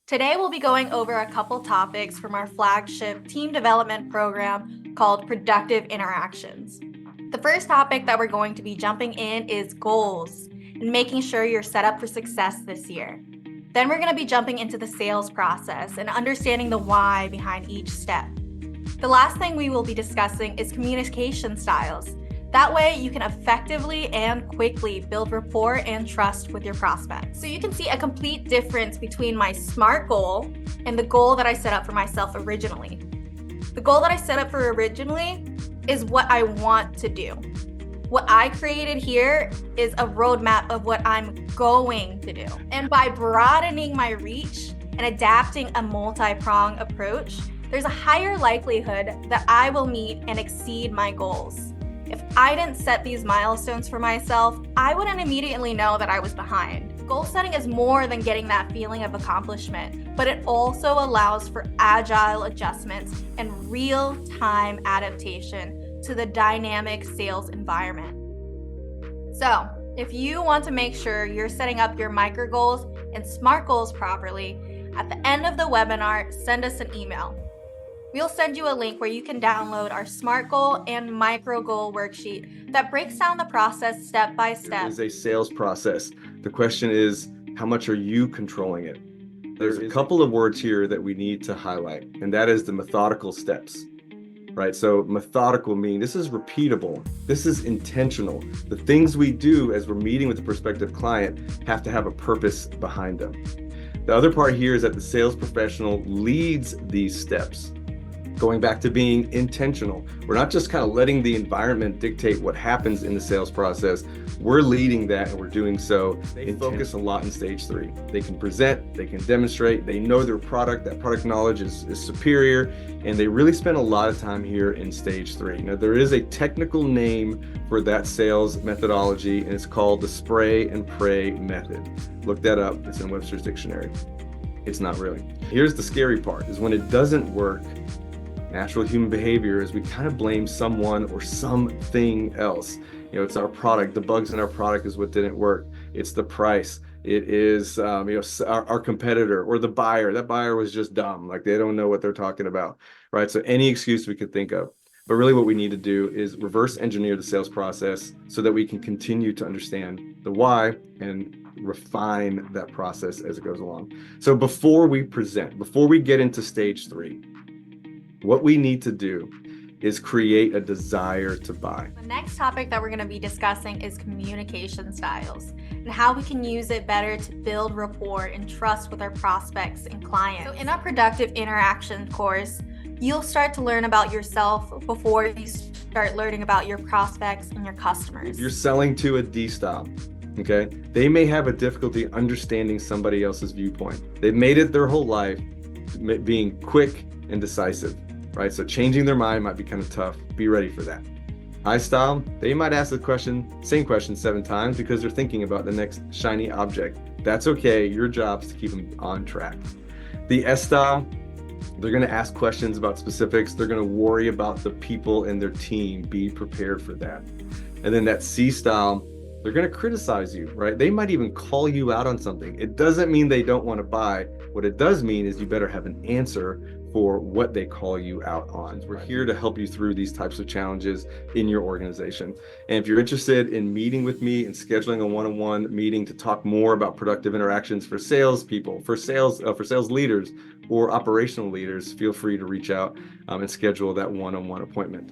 Today, we'll be going over a couple topics from our flagship team development program called Productive Interactions. The first topic that we're going to be jumping in is goals and making sure you're set up for success this year. Then we're going to be jumping into the sales process and understanding the why behind each step. The last thing we will be discussing is communication styles. That way, you can effectively and quickly build rapport and trust with your prospects. So you can see a complete difference between my SMART goal and the goal that I set up for myself originally. The goal that I set up for originally is what I want to do. What I created here is a roadmap of what I'm going to do. And by broadening my reach and adapting a multi-pronged approach, there's a higher likelihood that I will meet and exceed my goals. If I didn't set these milestones for myself, I wouldn't immediately know that I was behind. Goal setting is more than getting that feeling of accomplishment, but it also allows for agile adjustments and real-time adaptation to the dynamic sales environment. So, if you want to make sure you're setting up your micro goals and SMART goals properly, at the end of the webinar, send us an email. We'll send you a link where you can download our SMART goal and micro goal worksheet that breaks down the process step by step. It is a sales process. The question is, how much are you controlling it? There's a couple of words here that we need to highlight, and that is the methodical steps, right? So methodical meaning this is repeatable. This is intentional. The things we do as we're meeting with the prospective client have to have a purpose behind them. The other part here is that the sales professional leads these steps. Going back to being intentional. We're not just kind of letting the environment dictate what happens in the sales process. We're leading that, and we're doing so. They focus a lot in stage 3. They can present, they can demonstrate, they know their product, that product knowledge is superior, and they really spend a lot of time here in stage 3. Now, there is a technical name for that sales methodology, and it's called the spray and pray method. Look that up, it's in Webster's dictionary. It's not really. Here's the scary part, is when it doesn't work, natural human behavior is we kind of blame someone or something else. It's our product. The bugs in our product is what didn't work. It's the price. It is our competitor or the buyer. That buyer was just dumb. Like they don't know what they're talking about, right? So any excuse we could think of. But really what we need to do is reverse engineer the sales process so that we can continue to understand the why and refine that process as it goes along. So before we present, before we get into stage 3, what we need to do is create a desire to buy. The next topic that we're going to be discussing is communication styles and how we can use it better to build rapport and trust with our prospects and clients. So in our Productive Interaction course, you'll start to learn about yourself before you start learning about your prospects and your customers. If you're selling to a D style, okay, they may have a difficulty understanding somebody else's viewpoint. They've made it their whole life being quick and decisive. Right? So changing their mind might be kind of tough. Be ready for that. I style, they might ask the same question 7 times because they're thinking about the next shiny object. That's okay. Your job is to keep them on track. The S style, they're going to ask questions about specifics. They're going to worry about the people in their team. Be prepared for that. And then that C style, they're going to criticize you, right? They might even call you out on something. It doesn't mean they don't want to buy. What it does mean is you better have an answer for what they call you out on. We're here to help you through these types of challenges in your organization. And if you're interested in meeting with me and scheduling a one-on-one meeting to talk more about productive interactions for salespeople, for sales leaders, or operational leaders, feel free to reach out and schedule that one-on-one appointment.